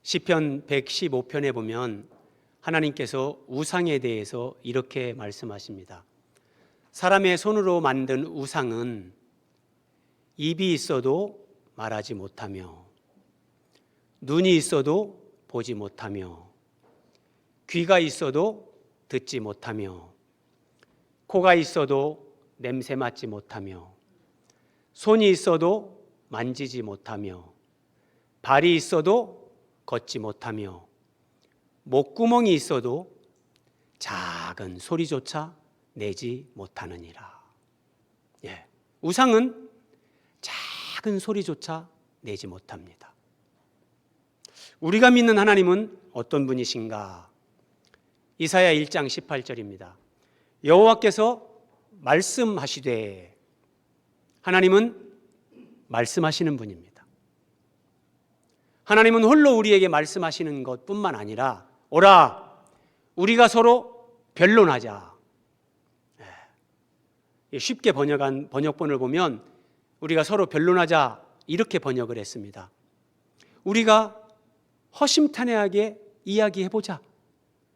시편 115편에 보면 하나님께서 우상에 대해서 이렇게 말씀하십니다. 사람의 손으로 만든 우상은 입이 있어도 말하지 못하며 눈이 있어도 보지 못하며 귀가 있어도 듣지 못하며 코가 있어도 냄새 맡지 못하며 손이 있어도 만지지 못하며 발이 있어도 걷지 못하며 목구멍이 있어도 작은 소리조차 내지 못하느니라. 우상은 작은 소리조차 내지 못합니다. 우리가 믿는 하나님은 어떤 분이신가? 이사야 1장 18절입니다. 여호와께서 말씀하시되, 하나님은 말씀하시는 분입니다. 하나님은 홀로 우리에게 말씀하시는 것뿐만 아니라 오라 우리가 서로 변론하자. 쉽게 번역한 번역본을 보면 우리가 서로 변론하자 이렇게 번역을 했습니다. 우리가 허심탄회하게 이야기해보자.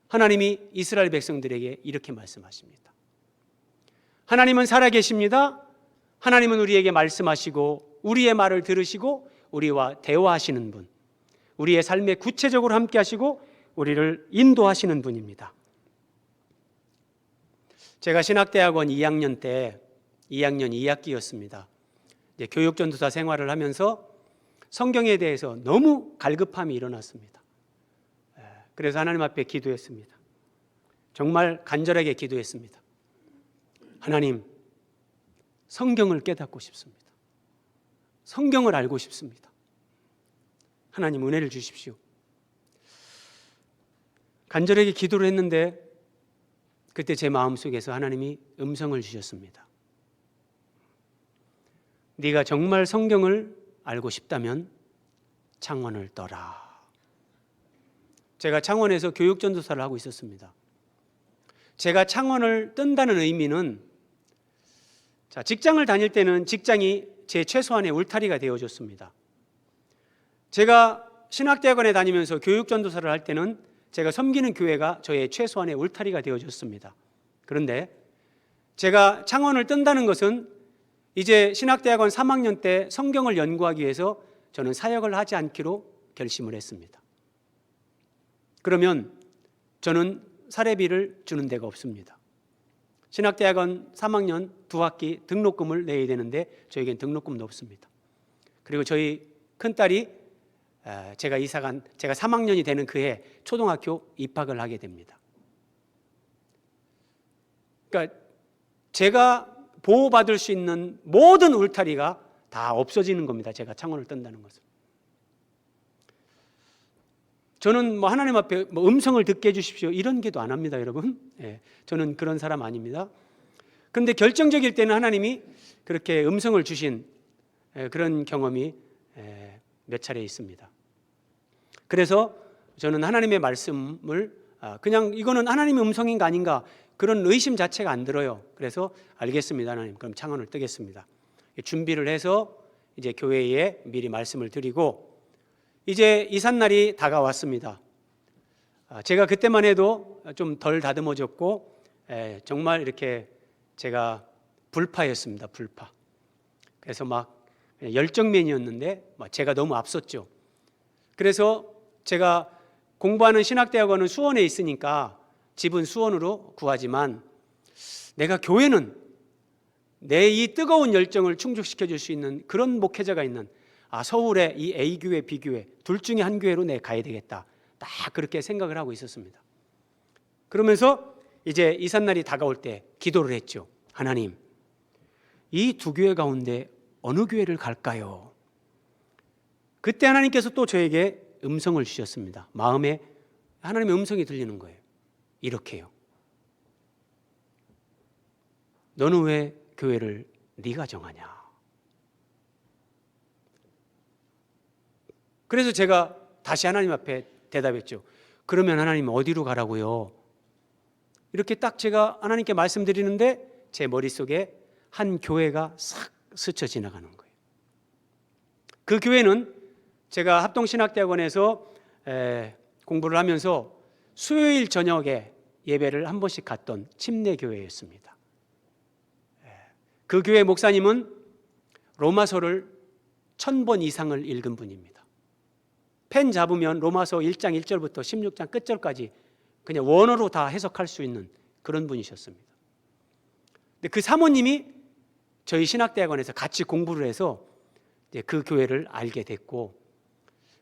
하나님이 이스라엘 백성들에게 이렇게 말씀하십니다. 하나님은 살아계십니다. 하나님은 우리에게 말씀하시고 우리의 말을 들으시고 우리와 대화하시는 분, 우리의 삶에 구체적으로 함께 하시고 우리를 인도하시는 분입니다. 제가 신학대학원 2학년 때 2학년 2학기였습니다. 이제 교육전도사 생활을 하면서 성경에 대해서 너무 갈급함이 일어났습니다. 그래서 하나님 앞에 기도했습니다. 정말 간절하게 기도했습니다. 하나님, 성경을 깨닫고 싶습니다. 성경을 알고 싶습니다. 하나님 은혜를 주십시오. 간절하게 기도를 했는데 그때 제 마음속에서 하나님이 음성을 주셨습니다. 네가 정말 성경을 알고 싶다면 창원을 떠라. 제가 창원에서 교육전도사를 하고 있었습니다. 제가 창원을 뜬다는 의미는, 직장을 다닐 때는 직장이 제 최소한의 울타리가 되어줬습니다. 제가 신학대학원에 다니면서 교육전도사를 할 때는 제가 섬기는 교회가 저의 최소한의 울타리가 되어줬습니다. 그런데 제가 창원을 뜬다는 것은 이제 신학대학원 3학년 때 성경을 연구하기 위해서 저는 사역을 하지 않기로 결심을 했습니다. 그러면 저는 사례비를 주는 데가 없습니다. 신학대학원 3학년 2학기 등록금을 내야 되는데 저에겐 등록금도 없습니다. 그리고 저희 큰딸이 제가 3학년이 되는 그해 초등학교 입학을 하게 됩니다. 그러니까 제가 보호받을 수 있는 모든 울타리가 다 없어지는 겁니다. 제가 창원을 뜬다는 것은. 저는 하나님 앞에 음성을 듣게 해주십시오 이런 기도 안 합니다, 여러분. 저는 그런 사람 아닙니다. 그런데 결정적일 때는 하나님이 그렇게 음성을 주신 그런 경험이 몇 차례 있습니다. 그래서 저는 하나님의 말씀을 그냥 이거는 하나님의 음성인가 아닌가 그런 의심 자체가 안 들어요. 그래서 알겠습니다, 하나님. 그럼 창원을 뜨겠습니다. 준비를 해서 이제 교회에 미리 말씀을 드리고 이제 이삿날이 다가왔습니다. 제가 그때만 해도 좀 덜 다듬어졌고 정말 이렇게 제가 불파였습니다. 불파. 그래서 막 열정맨이었는데 제가 너무 앞섰죠. 그래서 제가 공부하는 신학대학원은 수원에 있으니까 집은 수원으로 구하지만 내가 교회는 내 이 뜨거운 열정을 충족시켜 줄 수 있는 그런 목회자가 있는 서울의 이 A교회, B교회 둘 중에 한 교회로 내가 가야 되겠다. 딱 그렇게 생각을 하고 있었습니다. 그러면서 이제 이삿날이 다가올 때 기도를 했죠. 하나님, 이 두 교회 가운데 어느 교회를 갈까요? 그때 하나님께서 또 저에게 음성을 주셨습니다. 마음에 하나님의 음성이 들리는 거예요. 이렇게요. 너는 왜 교회를 네가 정하냐? 그래서 제가 다시 하나님 앞에 대답했죠. 그러면 하나님 어디로 가라고요? 이렇게 딱 제가 하나님께 말씀드리는데 제 머릿속에 한 교회가 싹 스쳐 지나가는 거예요. 그 교회는 제가 합동신학대학원에서 공부를 하면서 수요일 저녁에 예배를 한 번씩 갔던 침례교회였습니다. 그 교회 목사님은 로마서를 1000번 이상을 읽은 분입니다. 펜 잡으면 로마서 1장 1절부터 16장 끝절까지 그냥 원어로 다 해석할 수 있는 그런 분이셨습니다. 근데 그 사모님이 저희 신학대학원에서 같이 공부를 해서 그 교회를 알게 됐고,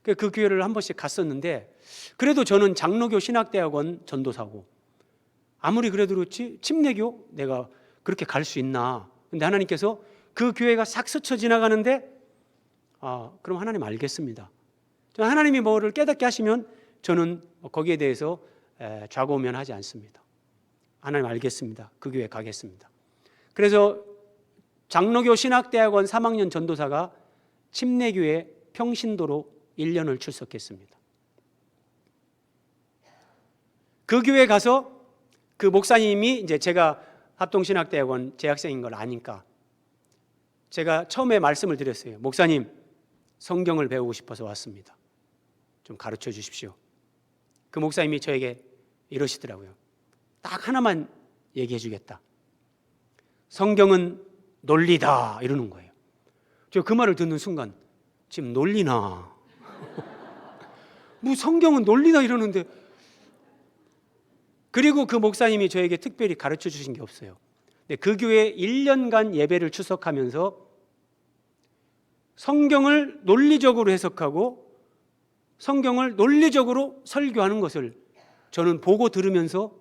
그 교회를 한 번씩 갔었는데, 그래도 저는 장로교 신학대학원 전도사고 아무리 그래도 그렇지 침례교 내가 그렇게 갈 수 있나. 근데 하나님께서 그 교회가 싹 스쳐 지나가는데 그럼 하나님 알겠습니다. 하나님이 뭐를 깨닫게 하시면 저는 거기에 대해서 좌고우면하지 않습니다. 하나님 알겠습니다. 그 교회 가겠습니다. 그래서 장로교 신학대학원 3학년 전도사가 침례교회 평신도로 1년을 출석했습니다. 그 교회 가서 그 목사님이 이제 제가 합동신학대학원 재학생인 걸 아니까 제가 처음에 말씀을 드렸어요. 목사님, 성경을 배우고 싶어서 왔습니다. 좀 가르쳐 주십시오. 그 목사님이 저에게 이러시더라고요. 딱 하나만 얘기해 주겠다. 성경은 논리다 이러는 거예요. 저 그 말을 듣는 순간 지금 논리나 뭐 성경은 논리다 이러는데, 그리고 그 목사님이 저에게 특별히 가르쳐 주신 게 없어요. 근데 그 교회 1년간 예배를 추석하면서 성경을 논리적으로 해석하고 성경을 논리적으로 설교하는 것을 저는 보고 들으면서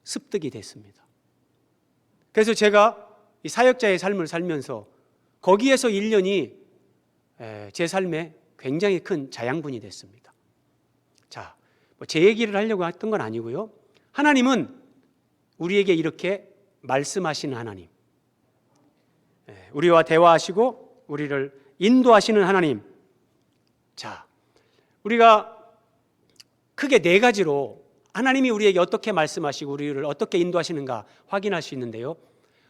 습득이 됐습니다. 그래서 제가 이 사역자의 삶을 살면서 거기에서 1년이 제 삶에 굉장히 큰 자양분이 됐습니다. 자, 제 얘기를 하려고 했던 건 아니고요. 하나님은 우리에게 이렇게 말씀하시는 하나님, 우리와 대화하시고 우리를 인도하시는 하나님. 자, 우리가 크게 4가지로 하나님이 우리에게 어떻게 말씀하시고 우리를 어떻게 인도하시는가 확인할 수 있는데요.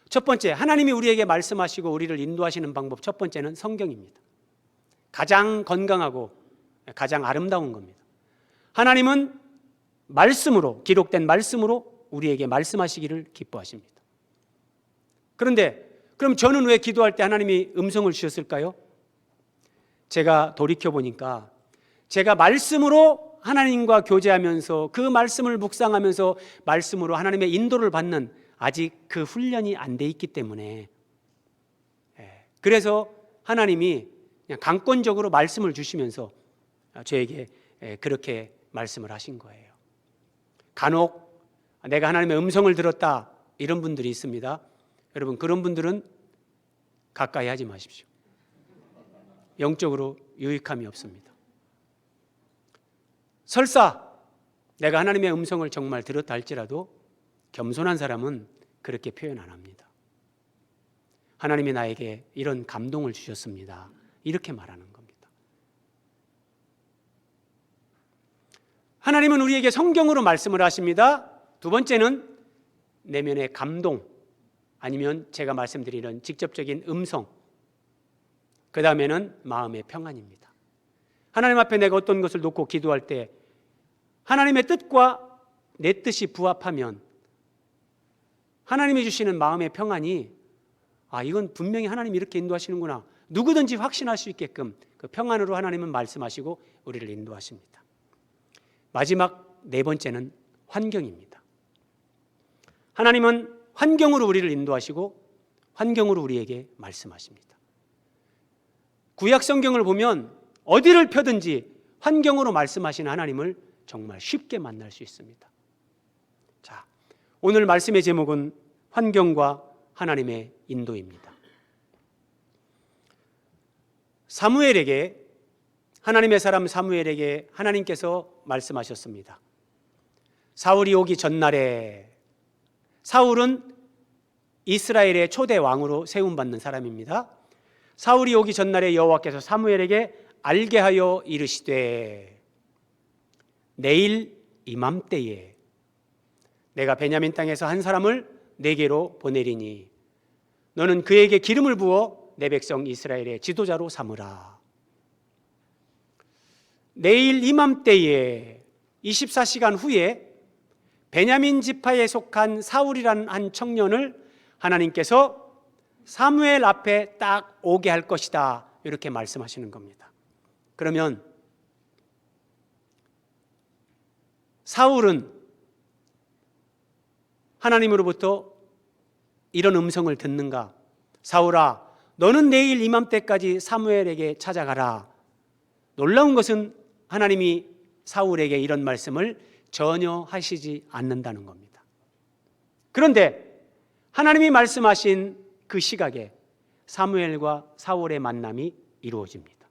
첫 번째, 하나님이 우리에게 말씀하시고 우리를 인도하시는 방법, 첫 번째는 성경입니다. 가장 건강하고 가장 아름다운 겁니다. 하나님은 말씀으로, 기록된 말씀으로 우리에게 말씀하시기를 기뻐하십니다. 그런데 그럼 저는 왜 기도할 때 하나님이 음성을 주셨을까요? 제가 돌이켜보니까 제가 말씀으로 하나님과 교제하면서 그 말씀을 묵상하면서 말씀으로 하나님의 인도를 받는 아직 그 훈련이 안 돼 있기 때문에, 그래서 하나님이 그냥 강권적으로 말씀을 주시면서 저에게 그렇게 말씀을 하신 거예요. 간혹 내가 하나님의 음성을 들었다 이런 분들이 있습니다. 여러분, 그런 분들은 가까이 하지 마십시오. 영적으로 유익함이 없습니다. 설사 내가 하나님의 음성을 정말 들었다 할지라도 겸손한 사람은 그렇게 표현 안 합니다. 하나님이 나에게 이런 감동을 주셨습니다. 이렇게 말하는 겁니다. 하나님은 우리에게 성경으로 말씀을 하십니다. 두 번째는 내면의 감동, 아니면 제가 말씀드리는 직접적인 음성, 그 다음에는 마음의 평안입니다. 하나님 앞에 내가 어떤 것을 놓고 기도할 때 하나님의 뜻과 내 뜻이 부합하면 하나님이 주시는 마음의 평안이, 이건 분명히 하나님이 이렇게 인도하시는구나, 누구든지 확신할 수 있게끔 그 평안으로 하나님은 말씀하시고 우리를 인도하십니다. 마지막 4번째는 환경입니다. 하나님은 환경으로 우리를 인도하시고 환경으로 우리에게 말씀하십니다. 구약 성경을 보면 어디를 펴든지 환경으로 말씀하시는 하나님을 정말 쉽게 만날 수 있습니다. 자, 오늘 말씀의 제목은 환경과 하나님의 인도입니다. 사무엘에게, 하나님의 사람 사무엘에게 하나님께서 말씀하셨습니다. 사울이 오기 전날에, 사울은 이스라엘의 초대 왕으로 세움받는 사람입니다. 사울이 오기 전날에 여호와께서 사무엘에게 알게 하여 이르시되, 내일 이맘때에 내가 베냐민 땅에서 한 사람을 내게로 보내리니 너는 그에게 기름을 부어 내 백성 이스라엘의 지도자로 삼으라. 내일 이맘때에 24시간 후에 베냐민 지파에 속한 사울이라는 한 청년을 하나님께서 사무엘 앞에 딱 오게 할 것이다, 이렇게 말씀하시는 겁니다. 그러면 사울은 하나님으로부터 이런 음성을 듣는가? 사울아, 너는 내일 이맘때까지 사무엘에게 찾아가라. 놀라운 것은 하나님이 사울에게 이런 말씀을 전혀 하시지 않는다는 겁니다. 그런데 하나님이 말씀하신 그 시각에 사무엘과 사울의 만남이 이루어집니다.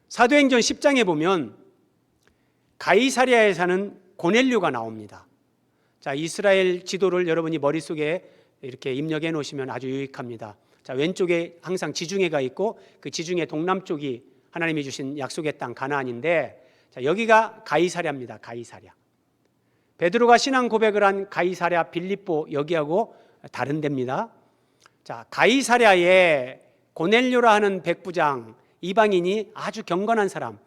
사도행전 10장에 보면 가이사랴에 사는 고넬료가 나옵니다. 자, 이스라엘 지도를 여러분이 머릿속에 이렇게 입력해 놓으시면 아주 유익합니다. 자, 왼쪽에 항상 지중해가 있고 그 지중해 동남쪽이 하나님이 주신 약속의 땅 가나안인데, 자, 여기가 가이사랴입니다. 가이사랴. 베드로가 신앙 고백을 한 가이사랴 빌립보 여기하고 다른 데입니다. 자, 가이사랴에 고넬료라 하는 백부장 이방인이 아주 경건한 사람,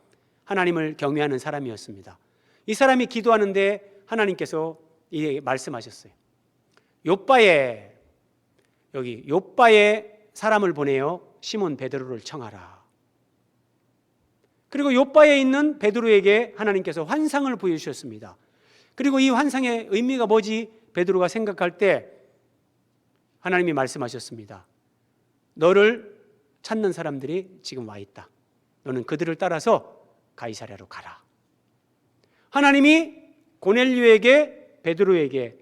하나님을 경외하는 사람이었습니다. 이 사람이 기도하는데 하나님께서 이 말씀하셨어요. 요빠에 사람을 보내어 시몬 베드로를 청하라. 그리고 요빠에 있는 베드로에게 하나님께서 환상을 보여주셨습니다. 그리고 이 환상의 의미가 뭐지? 베드로가 생각할 때 하나님이 말씀하셨습니다. 너를 찾는 사람들이 지금 와 있다. 너는 그들을 따라서 가이사랴로 가라. 하나님이 고넬료에게 베드로에게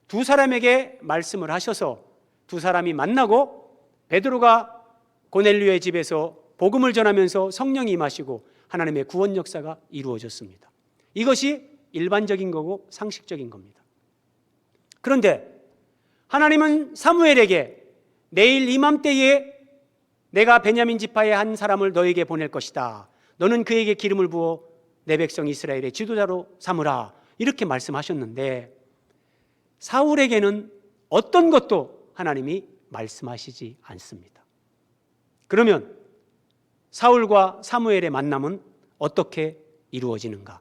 두 사람에게 말씀을 하셔서 두 사람이 만나고 베드로가 고넬료의 집에서 복음을 전하면서 성령이 임하시고 하나님의 구원 역사가 이루어졌습니다. 이것이 일반적인 거고 상식적인 겁니다. 그런데 하나님은 사무엘에게 내일 이맘때에 내가 베냐민 지파의 한 사람을 너에게 보낼 것이다. 너는 그에게 기름을 부어 내 백성 이스라엘의 지도자로 삼으라. 이렇게 말씀하셨는데 사울에게는 어떤 것도 하나님이 말씀하시지 않습니다. 그러면 사울과 사무엘의 만남은 어떻게 이루어지는가?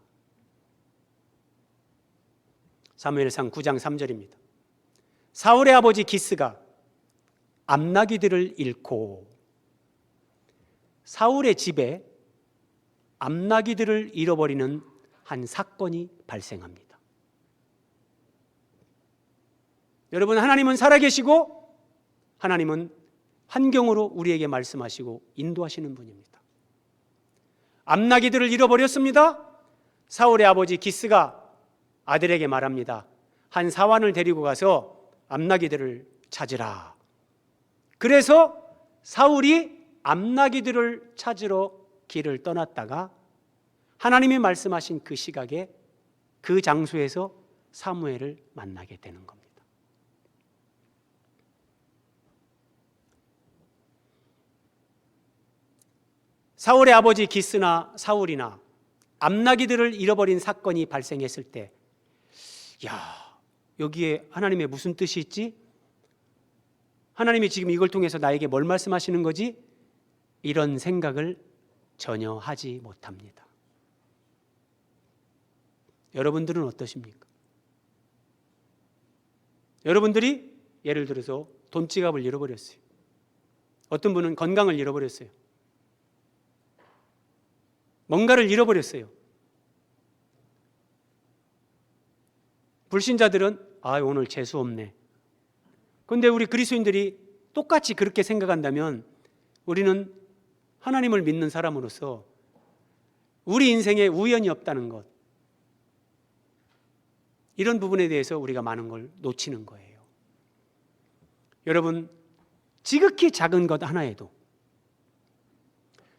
사무엘상 9장 3절입니다. 사울의 아버지 기스가 암나귀들을 잃고 사울의 집에 암나귀들을 잃어버리는 한 사건이 발생합니다. 여러분, 하나님은 살아계시고 하나님은 환경으로 우리에게 말씀하시고 인도하시는 분입니다. 암나귀들을 잃어버렸습니다. 사울의 아버지 기스가 아들에게 말합니다. 한 사환을 데리고 가서 암나귀들을 찾으라. 그래서 사울이 암나귀들을 찾으러 길을 떠났다가 하나님이 말씀하신 그 시각에 그 장소에서 사무엘을 만나게 되는 겁니다. 사울의 아버지 기스나 사울이나 암나귀들을 잃어버린 사건이 발생했을 때, 여기에 하나님의 무슨 뜻이 있지? 하나님이 지금 이걸 통해서 나에게 뭘 말씀하시는 거지? 이런 생각을 전혀 하지 못합니다. 여러분들은 어떠십니까? 여러분들이 예를 들어서 돈지갑을 잃어버렸어요. 어떤 분은 건강을 잃어버렸어요. 뭔가를 잃어버렸어요. 불신자들은 오늘 재수 없네. 그런데 우리 그리스도인들이 똑같이 그렇게 생각한다면 우리는 하나님을 믿는 사람으로서 우리 인생에 우연이 없다는 것, 이런 부분에 대해서 우리가 많은 걸 놓치는 거예요. 여러분, 지극히 작은 것 하나에도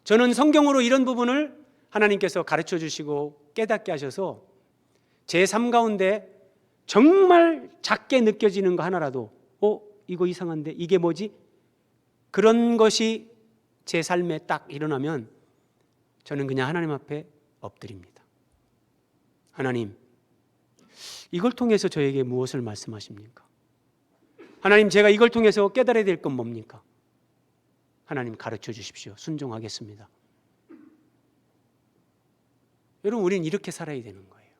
저는 성경으로 이런 부분을 하나님께서 가르쳐 주시고 깨닫게 하셔서 제 삶 가운데 정말 작게 느껴지는 거 하나라도 이거 이상한데 이게 뭐지? 그런 것이 제 삶에 딱 일어나면 저는 그냥 하나님 앞에 엎드립니다. 하나님, 이걸 통해서 저에게 무엇을 말씀하십니까? 하나님, 제가 이걸 통해서 깨달아야 될 건 뭡니까? 하나님 가르쳐 주십시오. 순종하겠습니다. 여러분, 우리는 이렇게 살아야 되는 거예요.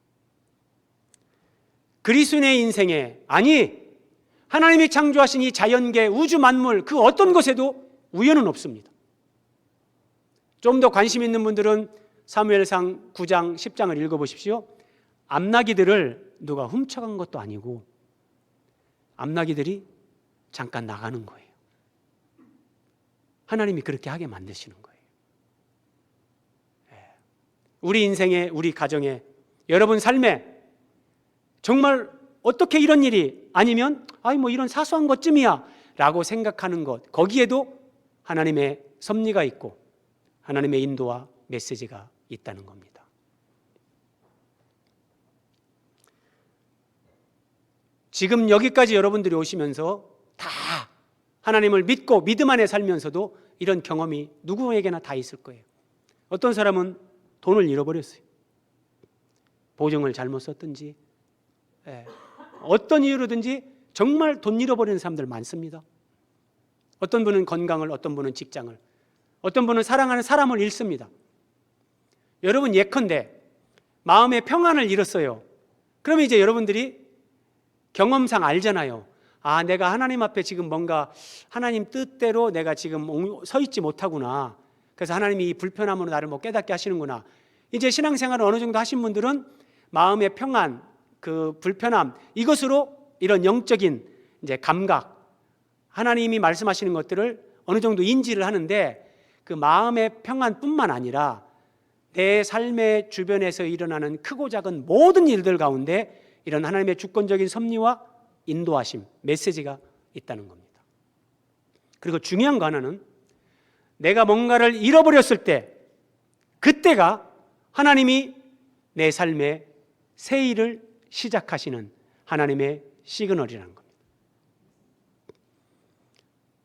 그리스도인의 인생에, 아니 하나님이 창조하신 이 자연계, 우주 만물 그 어떤 것에도 우연은 없습니다. 좀 더 관심 있는 분들은 사무엘상 9장 10장을 읽어보십시오. 암나기들을 누가 훔쳐간 것도 아니고 암나기들이 잠깐 나가는 거예요. 하나님이 그렇게 하게 만드시는 거예요. 우리 인생에, 우리 가정에, 여러분 삶에 정말 어떻게 이런 일이, 아니면 뭐 이런 사소한 것쯤이야 라고 생각하는 것, 거기에도 하나님의 섭리가 있고 하나님의 인도와 메시지가 있다는 겁니다. 지금 여기까지 여러분들이 오시면서 다 하나님을 믿고 믿음 안에 살면서도 이런 경험이 누구에게나 다 있을 거예요. 어떤 사람은 돈을 잃어버렸어요. 보증을 잘못 썼든지, 어떤 이유로든지 정말 돈 잃어버리는 사람들 많습니다. 어떤 분은 건강을, 어떤 분은 직장을, 어떤 분은 사랑하는 사람을 잃습니다. 여러분, 예컨대 마음의 평안을 잃었어요. 그러면 이제 여러분들이 경험상 알잖아요. 내가 하나님 앞에 지금 뭔가 하나님 뜻대로 내가 지금 서 있지 못하구나. 그래서 하나님이 이 불편함으로 나를 깨닫게 하시는구나. 이제 신앙생활을 어느 정도 하신 분들은 마음의 평안, 그 불편함, 이것으로 이런 영적인 이제 감각, 하나님이 말씀하시는 것들을 어느 정도 인지를 하는데, 그 마음의 평안뿐만 아니라 내 삶의 주변에서 일어나는 크고 작은 모든 일들 가운데 이런 하나님의 주권적인 섭리와 인도하심, 메시지가 있다는 겁니다. 그리고 중요한 거 하나는, 내가 뭔가를 잃어버렸을 때 그때가 하나님이 내 삶에 새 일을 시작하시는 하나님의 시그널이라는 겁니다.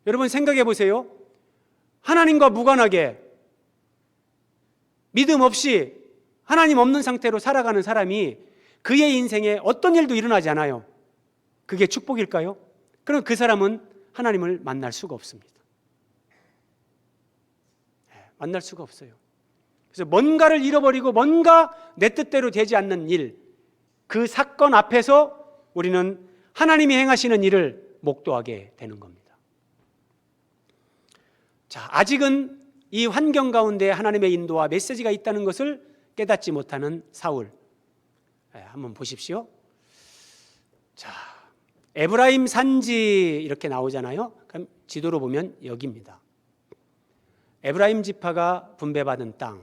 여러분, 생각해 보세요. 하나님과 무관하게 믿음 없이 하나님 없는 상태로 살아가는 사람이 그의 인생에 어떤 일도 일어나지 않아요. 그게 축복일까요? 그럼 그 사람은 하나님을 만날 수가 없습니다. 만날 수가 없어요. 그래서 뭔가를 잃어버리고 뭔가 내 뜻대로 되지 않는 일, 그 사건 앞에서 우리는 하나님이 행하시는 일을 목도하게 되는 겁니다. 자, 아직은 이 환경 가운데 하나님의 인도와 메시지가 있다는 것을 깨닫지 못하는 사울. 한번 보십시오. 자, 에브라임 산지 이렇게 나오잖아요. 그럼 지도로 보면 여기입니다. 에브라임 지파가 분배받은 땅,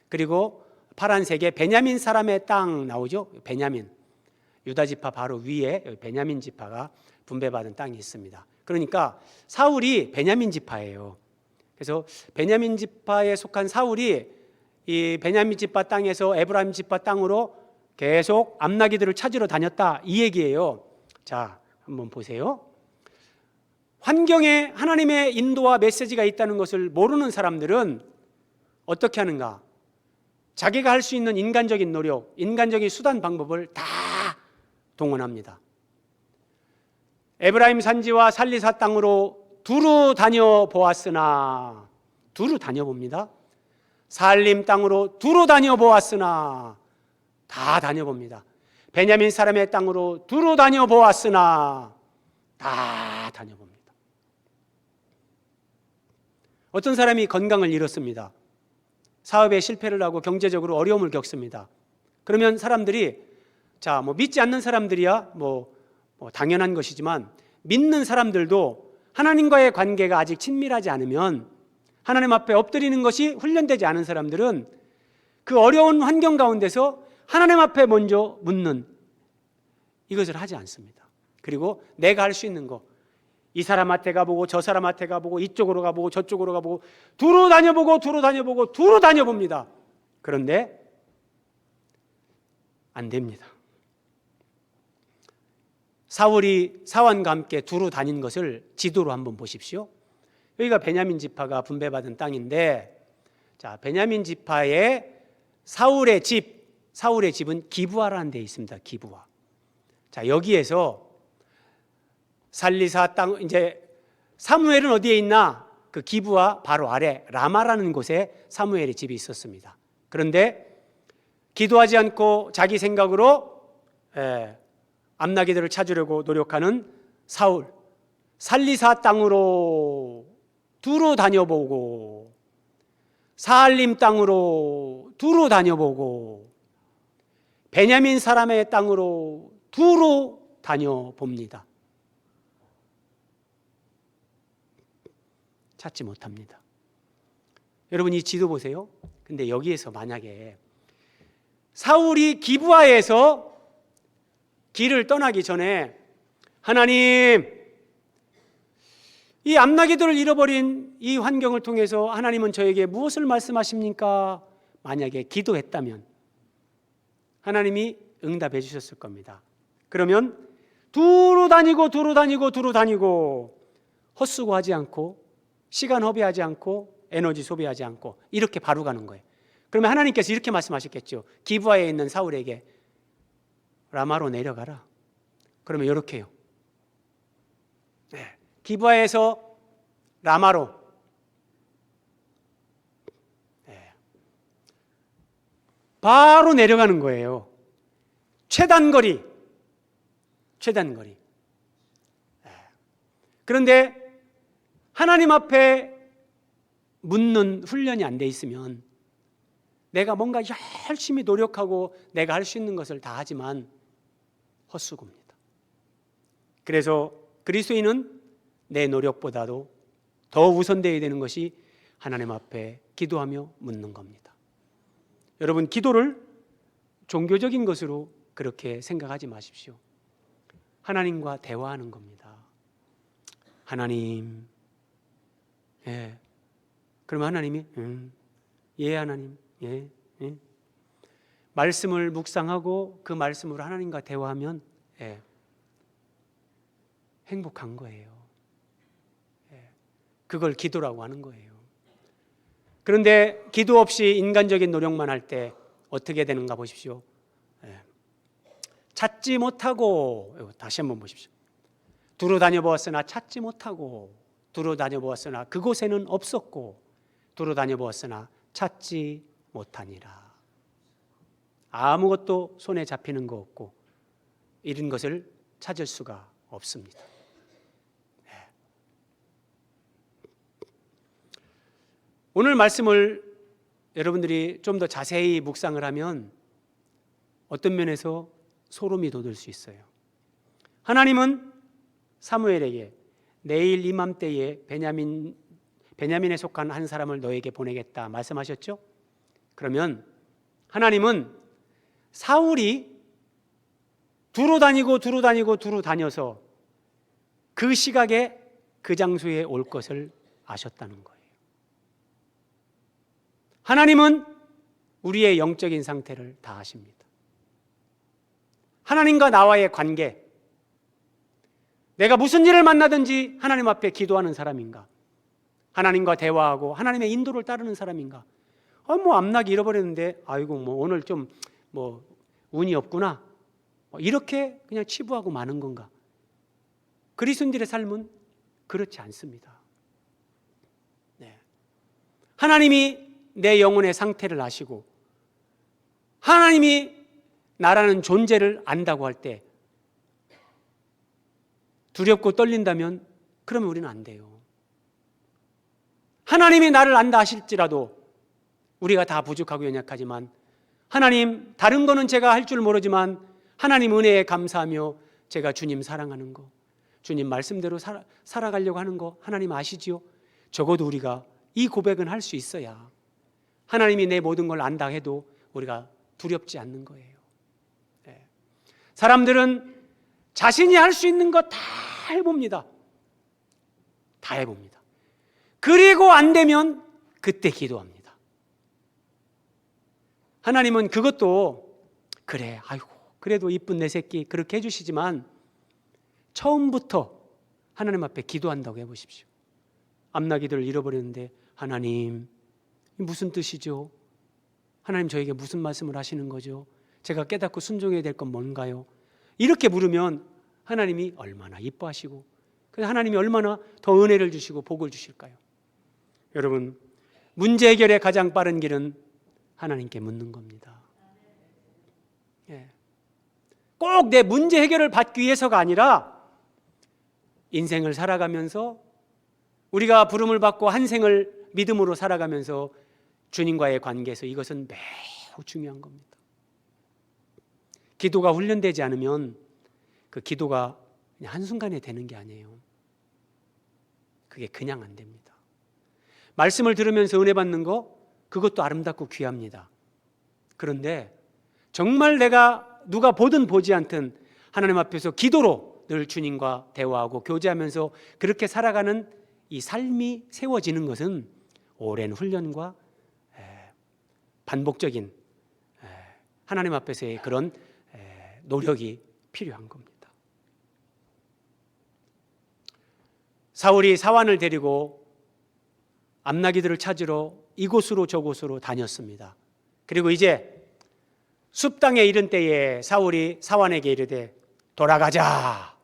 그리고 파란색의 베냐민 사람의 땅 나오죠. 베냐민, 유다 지파 바로 위에 베냐민 지파가 분배받은 땅이 있습니다. 그러니까 사울이 베냐민 지파예요. 그래서 베냐민 지파에 속한 사울이 이 베냐민 지파 땅에서 에브라임 지파 땅으로 계속 암나기들을 찾으러 다녔다, 이 얘기예요. 자, 한번 보세요. 환경에 하나님의 인도와 메시지가 있다는 것을 모르는 사람들은 어떻게 하는가? 자기가 할 수 있는 인간적인 노력, 인간적인 수단 방법을 다 동원합니다. 에브라임 산지와 살리사 땅으로 두루 다녀보았으나, 두루 다녀봅니다. 살림 땅으로 두루 다녀보았으나, 다 다녀봅니다. 베냐민 사람의 땅으로 두루 다녀보았으나, 다 다녀봅니다. 어떤 사람이 건강을 잃었습니다. 사업에 실패를 하고 경제적으로 어려움을 겪습니다. 그러면 사람들이, 자, 믿지 않는 사람들이야 당연한 것이지만, 믿는 사람들도 하나님과의 관계가 아직 친밀하지 않으면, 하나님 앞에 엎드리는 것이 훈련되지 않은 사람들은 그 어려운 환경 가운데서 하나님 앞에 먼저 묻는 이것을 하지 않습니다. 그리고 내가 할 수 있는 거, 이 사람한테 가보고 저 사람한테 가보고 이쪽으로 가보고 저쪽으로 가보고 두루 다녀보고 두루 다녀보고 두루 다녀봅니다. 그런데 안 됩니다. 사울이 사환과 함께 두루 다닌 것을 지도로 한번 보십시오. 여기가 베냐민 지파가 분배받은 땅인데, 자, 베냐민 지파의 사울의 집은 기브아라는 데 있습니다. 기브아. 자, 여기에서 살리사 땅, 이제 사무엘은 어디에 있나? 그 기브와 바로 아래 라마라는 곳에 사무엘의 집이 있었습니다. 그런데 기도하지 않고 자기 생각으로 암나기들을 찾으려고 노력하는 사울, 살리사 땅으로 두루 다녀보고 사알림 땅으로 두루 다녀보고 베냐민 사람의 땅으로 두루 다녀봅니다. 찾지 못합니다. 여러분, 이 지도 보세요. 근데 여기에서 만약에 사울이 기브아에서 길을 떠나기 전에 하나님, 이 암나기들을 잃어버린 이 환경을 통해서 하나님은 저에게 무엇을 말씀하십니까? 만약에 기도했다면 하나님이 응답해 주셨을 겁니다. 그러면 두루 다니고 헛수고하지 않고 시간 허비하지 않고 에너지 소비하지 않고 이렇게 바로 가는 거예요. 그러면 하나님께서 이렇게 말씀하셨겠죠. 기브아에 있는 사울에게 라마로 내려가라. 그러면 이렇게 해요. 기브아에서 라마로 바로 내려가는 거예요. 최단거리. 그런데 하나님 앞에 묻는 훈련이 안 돼 있으면 내가 뭔가 열심히 노력하고 내가 할 수 있는 것을 다 하지만 헛수고입니다. 그래서 그리스도인은 내 노력보다도 더 우선되어야 되는 것이 하나님 앞에 기도하며 묻는 겁니다. 여러분, 기도를 종교적인 것으로 그렇게 생각하지 마십시오. 하나님과 대화하는 겁니다. 하나님, 그러면 하나님이 예 하나님, 예. 말씀을 묵상하고 그 말씀으로 하나님과 대화하면 행복한 거예요. 그걸 기도라고 하는 거예요. 그런데 기도 없이 인간적인 노력만 할 때 어떻게 되는가 보십시오. 찾지 못하고, 다시 한번 보십시오. 두루 다녀보았으나 찾지 못하고, 두루 다녀보았으나 그곳에는 없었고, 두루 다녀보았으나 찾지 못하니라. 아무것도 손에 잡히는 거 없고 이런 것을 찾을 수가 없습니다. 오늘 말씀을 여러분들이 좀 더 자세히 묵상을 하면 어떤 면에서 소름이 돋을 수 있어요. 하나님은 사무엘에게 내일 이맘때에 베냐민에 속한 한 사람을 너에게 보내겠다 말씀하셨죠? 그러면 하나님은 사울이 두루 다녀서 그 시각에 그 장소에 올 것을 아셨다는 거예요. 하나님은 우리의 영적인 상태를 다 아십니다. 하나님과 나와의 관계, 내가 무슨 일을 만나든지 하나님 앞에 기도하는 사람인가, 하나님과 대화하고 하나님의 인도를 따르는 사람인가, 암나기 잃어버렸는데 아이고 오늘 좀 운이 없구나, 이렇게 그냥 치부하고 마는 건가? 그리스도인들의 삶은 그렇지 않습니다. 하나님이 내 영혼의 상태를 아시고 하나님이 나라는 존재를 안다고 할 때 두렵고 떨린다면 그러면 우리는 안 돼요. 하나님이 나를 안다 하실지라도 우리가 다 부족하고 연약하지만 하나님, 다른 거는 제가 할 줄 모르지만 하나님 은혜에 감사하며 제가 주님 사랑하는 거, 주님 말씀대로 살아가려고 하는 거 하나님 아시지요? 적어도 우리가 이 고백은 할 수 있어야 하나님이 내 모든 걸 안다 해도 우리가 두렵지 않는 거예요. 사람들은 자신이 할 수 있는 거 다 해봅니다. 다 해봅니다. 그리고 안 되면 그때 기도합니다. 하나님은 그것도 그래, 아이고 그래도 이쁜 내 새끼 그렇게 해주시지만 처음부터 하나님 앞에 기도한다고 해보십시오. 암나기들을 잃어버렸는데 하나님 무슨 뜻이죠? 하나님 저에게 무슨 말씀을 하시는 거죠? 제가 깨닫고 순종해야 될 건 뭔가요? 이렇게 물으면 하나님이 얼마나 이뻐하시고 그래서 하나님이 얼마나 더 은혜를 주시고 복을 주실까요? 여러분, 문제 해결의 가장 빠른 길은 하나님께 묻는 겁니다. 꼭 내 문제 해결을 받기 위해서가 아니라 인생을 살아가면서 우리가 부름을 받고 한 생을 믿음으로 살아가면서 주님과의 관계에서 이것은 매우 중요한 겁니다. 기도가 훈련되지 않으면 그 기도가 그냥 한순간에 되는 게 아니에요. 그게 그냥 안 됩니다. 말씀을 들으면서 은혜 받는 거, 그것도 아름답고 귀합니다. 그런데 정말 내가 누가 보든 보지 않든 하나님 앞에서 기도로 늘 주님과 대화하고 교제하면서 그렇게 살아가는 이 삶이 세워지는 것은 오랜 훈련과 반복적인 하나님 앞에서의 그런 노력이 필요한 겁니다. 사울이 사환을 데리고 암나기들을 찾으러 이곳으로 저곳으로 다녔습니다. 그리고 이제 숲 땅에 이른 때에 사울이 사환에게 이르되 돌아가자.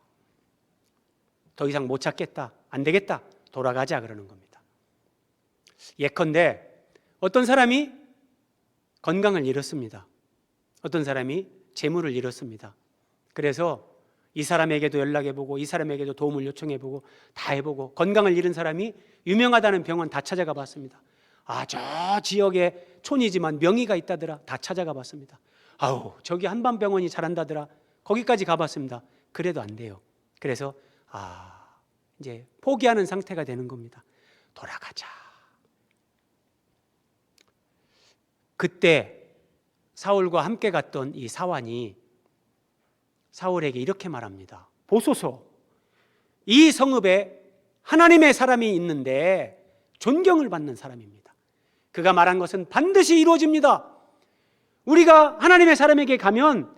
더 이상 못 찾겠다. 안 되겠다. 돌아가자 그러는 겁니다. 예컨대 어떤 사람이 건강을 잃었습니다. 어떤 사람이 재물을 잃었습니다. 그래서 이 사람에게도 연락해보고 이 사람에게도 도움을 요청해보고 다 해보고 건강을 잃은 사람이 유명하다는 병원 다 찾아가 봤습니다. 저 지역에 촌이지만 명의가 있다더라. 다 찾아가 봤습니다. 저기 한방병원이 잘한다더라. 거기까지 가봤습니다. 그래도 안 돼요. 그래서 이제 포기하는 상태가 되는 겁니다. 돌아가자. 그때 사울과 함께 갔던 이 사환이 사울에게 이렇게 말합니다. 보소서, 이 성읍에 하나님의 사람이 있는데 존경을 받는 사람입니다. 그가 말한 것은 반드시 이루어집니다. 우리가 하나님의 사람에게 가면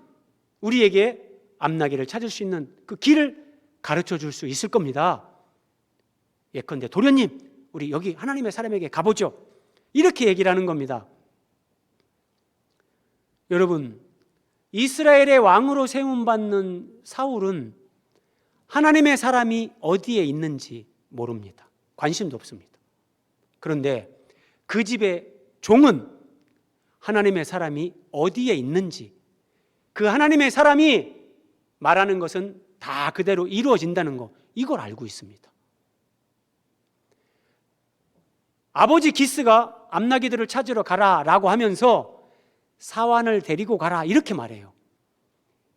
우리에게 암나기를 찾을 수 있는 그 길을 가르쳐 줄 수 있을 겁니다. 예컨대 도련님, 우리 여기 하나님의 사람에게 가보죠. 이렇게 얘기를 하는 겁니다. 여러분, 이스라엘의 왕으로 세움받는 사울은 하나님의 사람이 어디에 있는지 모릅니다. 관심도 없습니다. 그런데 그 집의 종은 하나님의 사람이 어디에 있는지, 그 하나님의 사람이 말하는 것은 다 그대로 이루어진다는 거, 이걸 알고 있습니다. 아버지 기스가 암나기들을 찾으러 가라라고 하면서 사환을 데리고 가라 이렇게 말해요.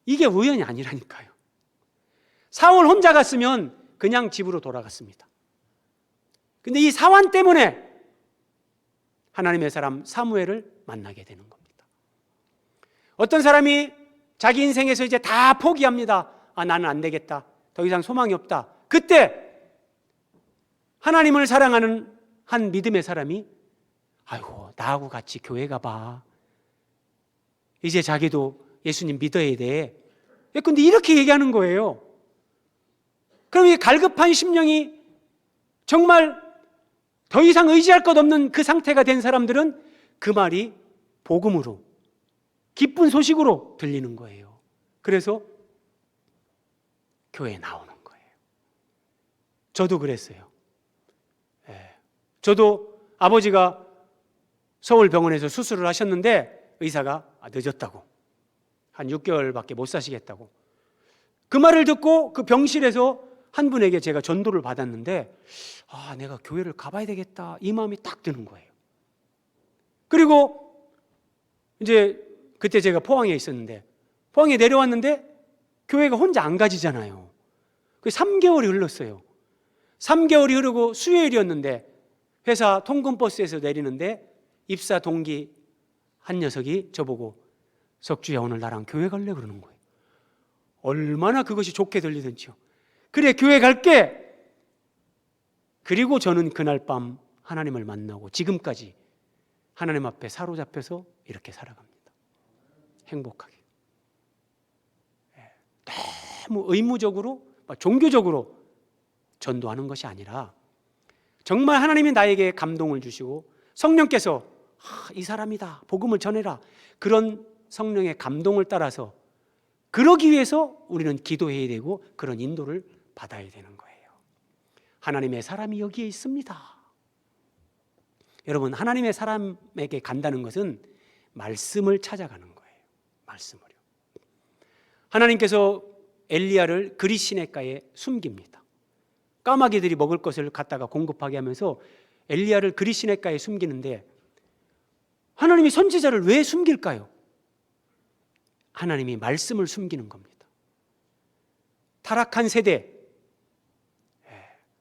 이게 우연이 아니라니까요. 사울 혼자 갔으면 그냥 집으로 돌아갔습니다. 근데 이 사환 때문에 하나님의 사람 사무엘을 만나게 되는 겁니다. 어떤 사람이 자기 인생에서 이제 다 포기합니다. 나는 안 되겠다. 더 이상 소망이 없다. 그때 하나님을 사랑하는 한 믿음의 사람이 나하고 같이 교회 가봐. 이제 자기도 예수님 믿어야 돼. 근데 이렇게 얘기하는 거예요. 그럼 이 갈급한 심령이 정말 더 이상 의지할 것 없는 그 상태가 된 사람들은 그 말이 복음으로, 기쁜 소식으로 들리는 거예요. 그래서 교회에 나오는 거예요. 저도 그랬어요. 저도 아버지가 서울병원에서 수술을 하셨는데 의사가 늦었다고, 한 6개월밖에 못 사시겠다고. 그 말을 듣고 그 병실에서 한 분에게 제가 전도를 받았는데 내가 교회를 가봐야 되겠다, 이 마음이 딱 드는 거예요. 그리고 이제 그때 제가 포항에 있었는데, 포항에 내려왔는데 교회가 혼자 안 가지잖아요. 그 3개월이 흘렀어요. 3개월이 흐르고 수요일이었는데 회사 통근버스에서 내리는데 입사 동기 한 녀석이 저보고 석주야, 오늘 나랑 교회 갈래? 그러는 거예요. 얼마나 그것이 좋게 들리던지요. 그래, 교회 갈게. 그리고 저는 그날 밤 하나님을 만나고 지금까지 하나님 앞에 사로잡혀서 이렇게 살아갑니다. 행복하게. 너무 의무적으로, 종교적으로 전도하는 것이 아니라 정말 하나님이 나에게 감동을 주시고 성령께서 이 사람이다, 복음을 전해라, 그런 성령의 감동을 따라서 그러기 위해서 우리는 기도해야 되고 그런 인도를 받아야 되는 거예요. 하나님의 사람이 여기에 있습니다. 여러분, 하나님의 사람에게 간다는 것은 말씀을 찾아가는 거예요. 말씀을요. 하나님께서 엘리야를 그리 시내가에 숨깁니다. 까마귀들이 먹을 것을 갖다가 공급하게 하면서 엘리야를 그리 시내가에 숨기는데, 하나님이 선지자를 왜 숨길까요? 하나님이 말씀을 숨기는 겁니다. 타락한 세대,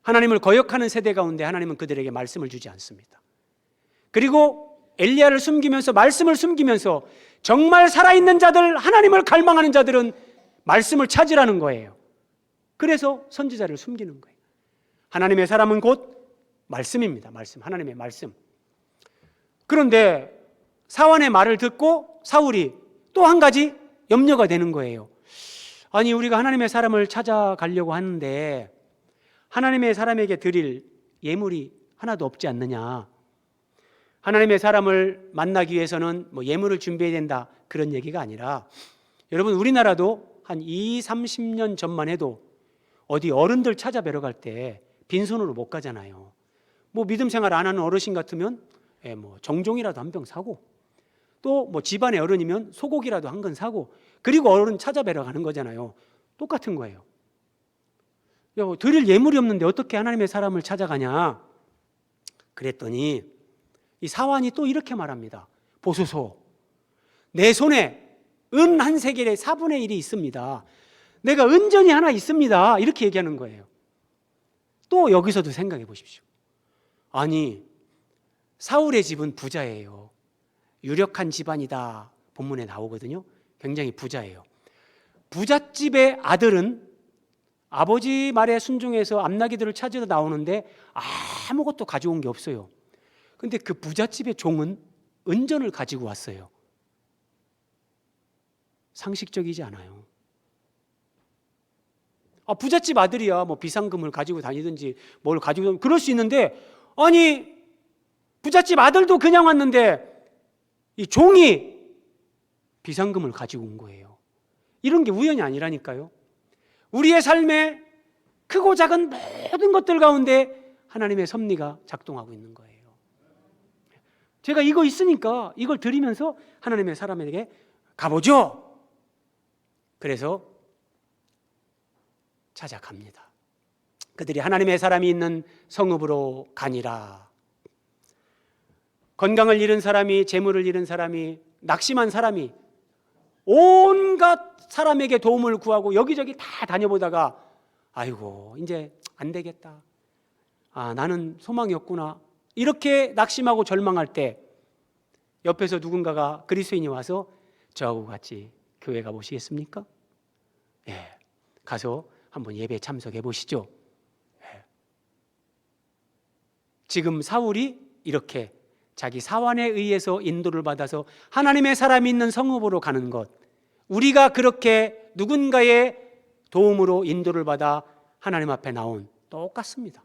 하나님을 거역하는 세대 가운데 하나님은 그들에게 말씀을 주지 않습니다. 그리고 엘리야를 숨기면서, 말씀을 숨기면서 정말 살아있는 자들, 하나님을 갈망하는 자들은 말씀을 찾으라는 거예요. 그래서 선지자를 숨기는 거예요. 하나님의 사람은 곧 말씀입니다. 말씀, 하나님의 말씀. 그런데 사환의 말을 듣고 사울이 또 한 가지 염려가 되는 거예요. 아니, 우리가 하나님의 사람을 찾아가려고 하는데 하나님의 사람에게 드릴 예물이 하나도 없지 않느냐. 하나님의 사람을 만나기 위해서는 뭐 예물을 준비해야 된다, 그런 얘기가 아니라, 여러분, 우리나라도 한 20-30년 전만 해도 어디 어른들 찾아뵈러 갈 때 빈손으로 못 가잖아요. 뭐 믿음 생활 안 하는 어르신 같으면 뭐 정종이라도 한 병 사고, 또 뭐 집안의 어른이면 소고기라도 한 건 사고, 그리고 어른 찾아뵈러 가는 거잖아요. 똑같은 거예요. 드릴 예물이 없는데 어떻게 하나님의 사람을 찾아가냐 그랬더니, 이 사환이 또 이렇게 말합니다. 보소서, 내 손에 은 한 세겔의 4분의 1이 있습니다. 내가 은전이 하나 있습니다. 이렇게 얘기하는 거예요. 또 여기서도 생각해 보십시오. 아니, 사울의 집은 부자예요. 유력한 집안이다, 본문에 나오거든요. 굉장히 부자예요. 부잣집의 아들은 아버지 말에 순종해서 암나기들을 찾으러 나오는데 아무것도 가져온 게 없어요. 근데 그 부잣집의 종은 은전을 가지고 왔어요. 상식적이지 않아요. 부잣집 아들이야 뭐 비상금을 가지고 다니든지 뭘 가지고 다니든지 그럴 수 있는데, 아니, 부잣집 아들도 그냥 왔는데 이 종이 비상금을 가지고 온 거예요. 이런 게 우연이 아니라니까요. 우리의 삶에 크고 작은 모든 것들 가운데 하나님의 섭리가 작동하고 있는 거예요. 제가 이거 있으니까 이걸 드리면서 하나님의 사람에게 가보죠. 그래서 찾아갑니다. 그들이 하나님의 사람이 있는 성읍으로 가니라. 건강을 잃은 사람이, 재물을 잃은 사람이, 낙심한 사람이 온갖 사람에게 도움을 구하고 여기저기 다 다녀보다가, 아이고 이제 안 되겠다, 나는 소망이 없구나, 이렇게 낙심하고 절망할 때 옆에서 누군가가, 그리스도인이 와서 저하고 같이 교회 가보시겠습니까? 가서 한번 예배 참석해 보시죠. 지금 사울이 이렇게 자기 사환에 의해서 인도를 받아서 하나님의 사람이 있는 성읍으로 가는 것, 우리가 그렇게 누군가의 도움으로 인도를 받아 하나님 앞에 나온 똑같습니다.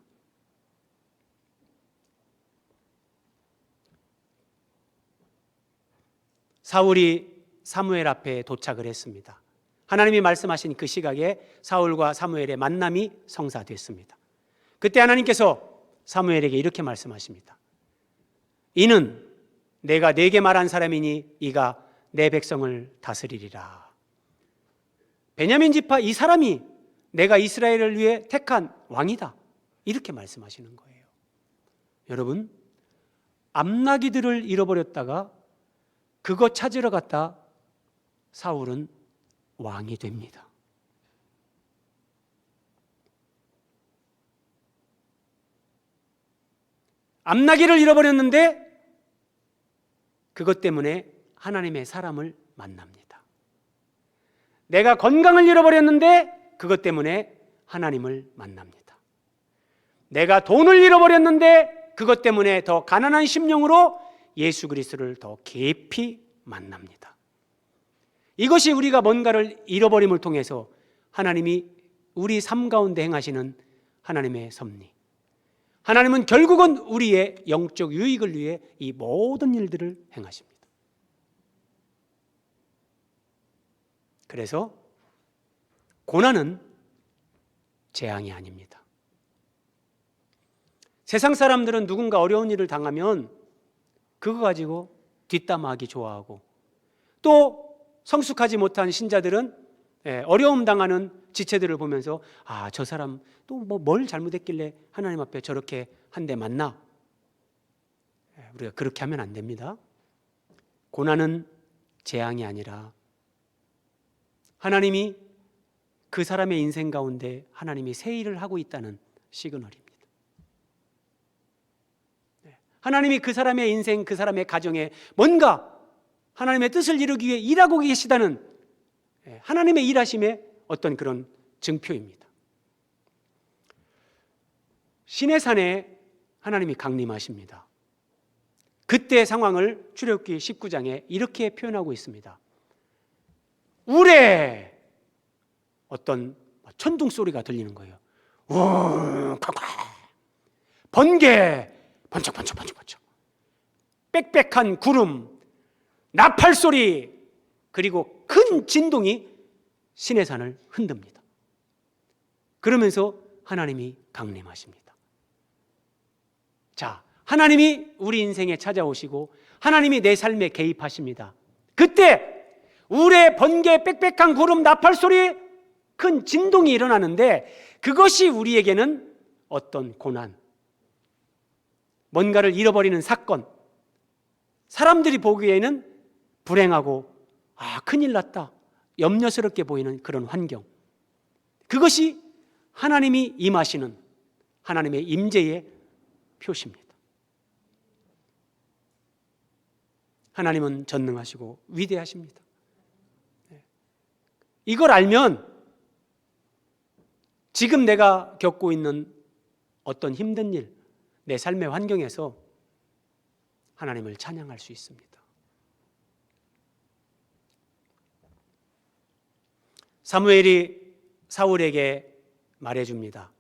사울이 사무엘 앞에 도착을 했습니다. 하나님이 말씀하신 그 시각에 사울과 사무엘의 만남이 성사됐습니다. 그때 하나님께서 사무엘에게 이렇게 말씀하십니다. 이는 내가 네게 말한 사람이니 이가 내 백성을 다스리리라. 베냐민 지파 이 사람이 내가 이스라엘을 위해 택한 왕이다, 이렇게 말씀하시는 거예요. 여러분, 암나기들을 잃어버렸다가 그거 찾으러 갔다 사울은 왕이 됩니다. 암나기를 잃어버렸는데 그것 때문에 하나님의 사람을 만납니다. 내가 건강을 잃어버렸는데 그것 때문에 하나님을 만납니다. 내가 돈을 잃어버렸는데 그것 때문에 더 가난한 심령으로 예수 그리스도를 더 깊이 만납니다. 이것이 우리가 뭔가를 잃어버림을 통해서 하나님이 우리 삶 가운데 행하시는 하나님의 섭리. 하나님은 결국은 우리의 영적 유익을 위해 이 모든 일들을 행하십니다. 그래서 고난은 재앙이 아닙니다. 세상 사람들은 누군가 어려운 일을 당하면 그거 가지고 뒷담화하기 좋아하고, 또 성숙하지 못한 신자들은 어려움 당하는 지체들을 보면서 저 사람 또 뭘 잘못했길래 하나님 앞에 저렇게 한 대 맞나? 우리가 그렇게 하면 안 됩니다. 고난은 재앙이 아니라 하나님이 그 사람의 인생 가운데 하나님이 새 일을 하고 있다는 시그널입니다. 하나님이 그 사람의 인생, 그 사람의 가정에 뭔가 하나님의 뜻을 이루기 위해 일하고 계시다는 하나님의 일하심의 어떤 그런 증표입니다. 시내산에 하나님이 강림하십니다. 그때 상황을 출애굽기 19장에 이렇게 표현하고 있습니다. 우레! 어떤 천둥 소리가 들리는 거예요. 우웅, 콱콱. 번개! 번쩍번쩍번쩍번쩍. 빽빽한 구름, 나팔 소리, 그리고 큰 진동이 시내산을 흔듭니다. 그러면서 하나님이 강림하십니다. 자, 하나님이 우리 인생에 찾아오시고 하나님이 내 삶에 개입하십니다. 그때 우레, 번개, 빽빽한 구름, 나팔 소리, 큰 진동이 일어나는데 그것이 우리에게는 어떤 고난, 뭔가를 잃어버리는 사건, 사람들이 보기에는 불행하고 큰일 났다, 염려스럽게 보이는 그런 환경, 그것이 하나님이 임하시는 하나님의 임재의 표시입니다. 하나님은 전능하시고 위대하십니다. 이걸 알면 지금 내가 겪고 있는 어떤 힘든 일, 내 삶의 환경에서 하나님을 찬양할 수 있습니다. 사무엘이 사울에게 말해줍니다.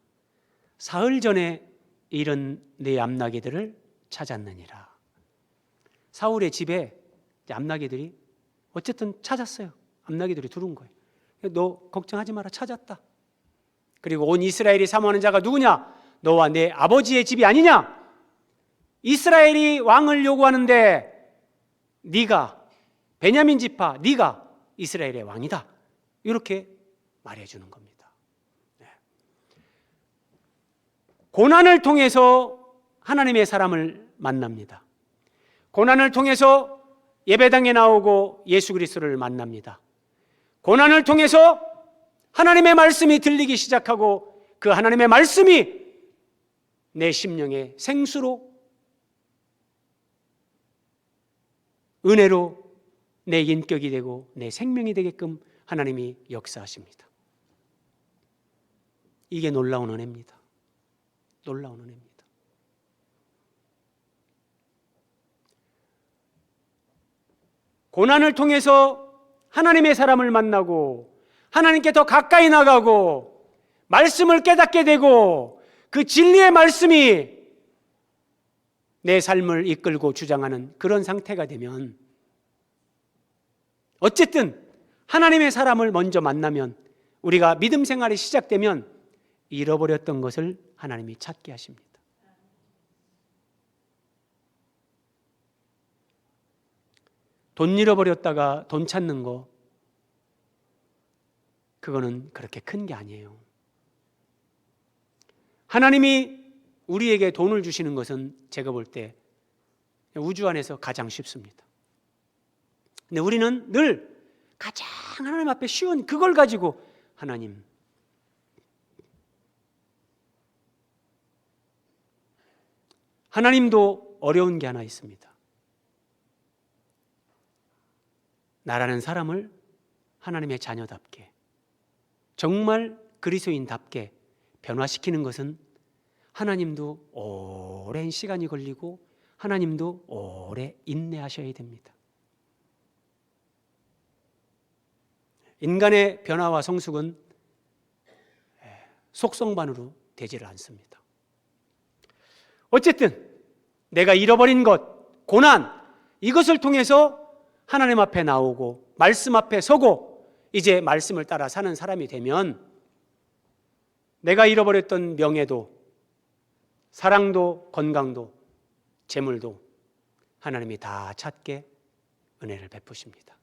사흘 전에 잃은 네 암나귀들을 찾았느니라. 사울의 집에 암나귀들이 어쨌든 찾았어요. 암나귀들이 들어온 거예요. 너 걱정하지 마라, 찾았다. 그리고 온 이스라엘이 사모하는 자가 누구냐? 너와 내 아버지의 집이 아니냐? 이스라엘이 왕을 요구하는데 네가, 베냐민 지파, 네가 이스라엘의 왕이다. 이렇게 말해주는 겁니다. 고난을 통해서 하나님의 사람을 만납니다. 고난을 통해서 예배당에 나오고 예수 그리스도를 만납니다. 고난을 통해서 하나님의 말씀이 들리기 시작하고 그 하나님의 말씀이 내 심령의 생수로, 은혜로 내 인격이 되고 내 생명이 되게끔 하나님이 역사하십니다. 이게 놀라운 은혜입니다. 놀라운 은혜입니다. 고난을 통해서 하나님의 사람을 만나고 하나님께 더 가까이 나가고 말씀을 깨닫게 되고 그 진리의 말씀이 내 삶을 이끌고 주장하는 그런 상태가 되면, 어쨌든 하나님의 사람을 먼저 만나면, 우리가 믿음 생활이 시작되면 잃어버렸던 것을 하나님이 찾게 하십니다. 돈 잃어버렸다가 돈 찾는 거, 그거는 그렇게 큰 게 아니에요. 하나님이 우리에게 돈을 주시는 것은 제가 볼 때 우주 안에서 가장 쉽습니다. 근데 우리는 늘 가장 하나님 앞에 쉬운 그걸 가지고 하나님, 하나님도 어려운 게 하나 있습니다. 나라는 사람을 하나님의 자녀답게, 정말 그리스도인답게 변화시키는 것은 하나님도 오랜 시간이 걸리고 하나님도 오래 인내하셔야 됩니다. 인간의 변화와 성숙은 속성반으로 되지를 않습니다. 어쨌든 내가 잃어버린 것, 고난, 이것을 통해서 하나님 앞에 나오고 말씀 앞에 서고 이제 말씀을 따라 사는 사람이 되면 내가 잃어버렸던 명예도, 사랑도, 건강도, 재물도 하나님이 다 찾게 은혜를 베푸십니다.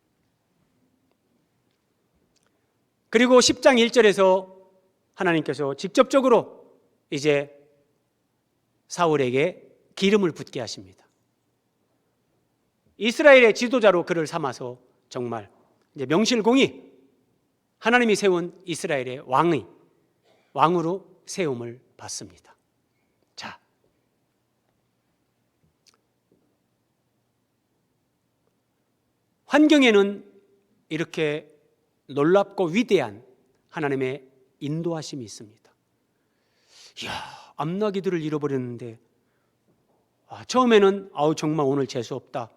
그리고 10장 1절에서 하나님께서 직접적으로 이제 사울에게 기름을 붓게 하십니다. 이스라엘의 지도자로 그를 삼아서 정말 이제 명실공히 하나님이 세운 이스라엘의 왕으로 세움을 받습니다. 자, 환경에는 이렇게 놀랍고 위대한 하나님의 인도하심이 있습니다. 이야, 암나기들을 잃어버렸는데 처음에는 정말 오늘 재수없다.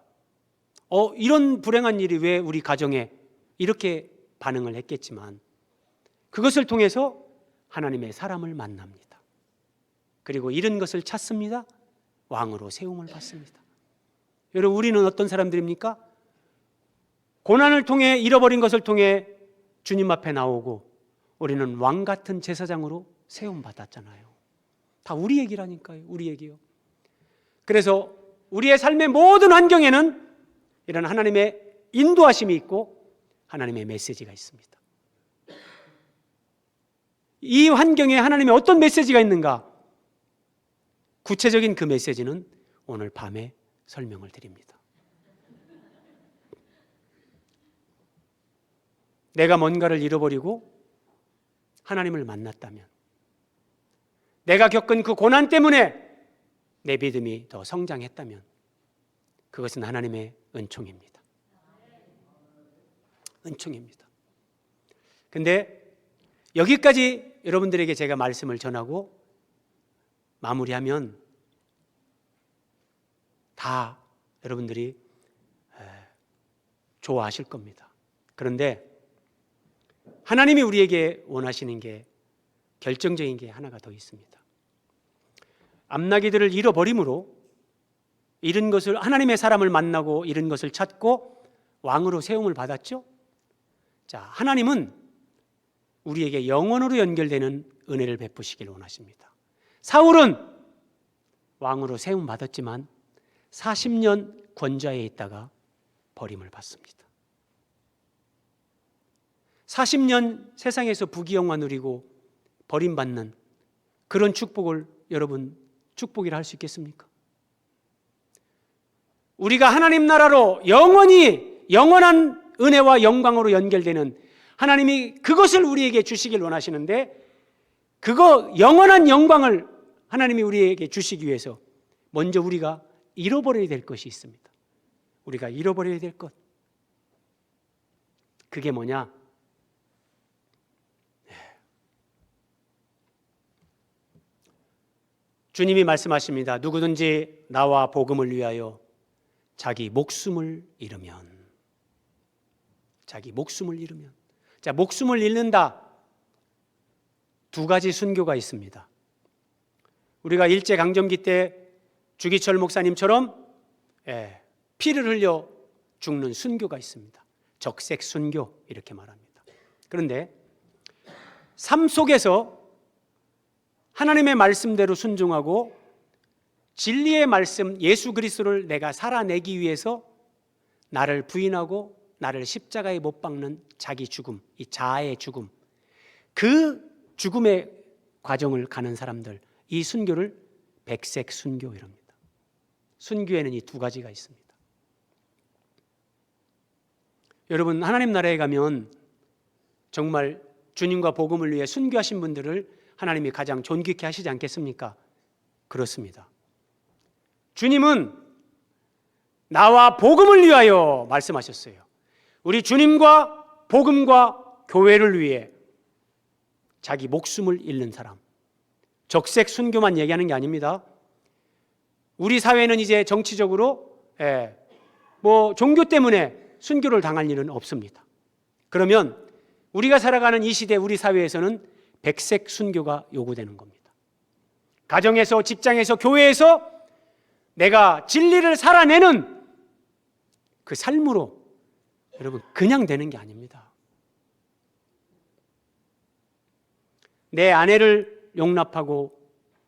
이런 불행한 일이 왜 우리 가정에 이렇게 반응을 했겠지만 그것을 통해서 하나님의 사람을 만납니다. 그리고 잃은 것을 찾습니다. 왕으로 세움을 받습니다. 여러분, 우리는 어떤 사람들입니까? 고난을 통해 잃어버린 것을 통해 주님 앞에 나오고 우리는 왕 같은 제사장으로 세움 받았잖아요. 다 우리 얘기라니까요. 우리 얘기요. 그래서 우리의 삶의 모든 환경에는 이런 하나님의 인도하심이 있고 하나님의 메시지가 있습니다. 이 환경에 하나님의 어떤 메시지가 있는가? 구체적인 그 메시지는 오늘 밤에 설명을 드립니다. 내가 뭔가를 잃어버리고 하나님을 만났다면, 내가 겪은 그 고난 때문에 내 믿음이 더 성장했다면 그것은 하나님의 은총입니다. 은총입니다. 근데 여기까지 여러분들에게 제가 말씀을 전하고 마무리하면 다 여러분들이 좋아하실 겁니다. 그런데 하나님이 우리에게 원하시는 게 결정적인 게 하나가 더 있습니다. 암나기들을 잃어버림으로 잃은 것을, 하나님의 사람을 만나고 잃은 것을 찾고 왕으로 세움을 받았죠. 자, 하나님은 우리에게 영원으로 연결되는 은혜를 베푸시길 원하십니다. 사울은 왕으로 세움 받았지만 40년 권좌에 있다가 버림을 받습니다. 40년 세상에서 부귀영화 누리고 버림받는 그런 축복을 여러분 축복이라 할 수 있겠습니까? 우리가 하나님 나라로 영원히 영원한 은혜와 영광으로 연결되는 하나님이 그것을 우리에게 주시길 원하시는데, 그거 영원한 영광을 하나님이 우리에게 주시기 위해서 먼저 우리가 잃어버려야 될 것이 있습니다. 우리가 잃어버려야 될 것, 그게 뭐냐? 주님이 말씀하십니다. 누구든지 나와 복음을 위하여 자기 목숨을 잃으면, 자기 목숨을 잃으면. 자, 목숨을 잃는다. 두 가지 순교가 있습니다. 우리가 일제강점기 때 주기철 목사님처럼 피를 흘려 죽는 순교가 있습니다. 적색 순교 이렇게 말합니다. 그런데 삶 속에서 하나님의 말씀대로 순종하고 진리의 말씀 예수 그리스도를 내가 살아내기 위해서 나를 부인하고 나를 십자가에 못 박는 자기 죽음, 이 자아의 죽음, 그 죽음의 과정을 가는 사람들, 이 순교를 백색 순교 이랍니다. 순교에는 이 두 가지가 있습니다. 여러분, 하나님 나라에 가면 정말 주님과 복음을 위해 순교하신 분들을 하나님이 가장 존귀케 하시지 않겠습니까? 그렇습니다. 주님은 나와 복음을 위하여 말씀하셨어요. 우리 주님과 복음과 교회를 위해 자기 목숨을 잃는 사람, 적색 순교만 얘기하는 게 아닙니다. 우리 사회는 이제 정치적으로 종교 때문에 순교를 당할 일은 없습니다. 그러면 우리가 살아가는 이 시대 우리 사회에서는 백색 순교가 요구되는 겁니다. 가정에서, 직장에서, 교회에서 내가 진리를 살아내는 그 삶으로 여러분 그냥 되는 게 아닙니다. 내 아내를 용납하고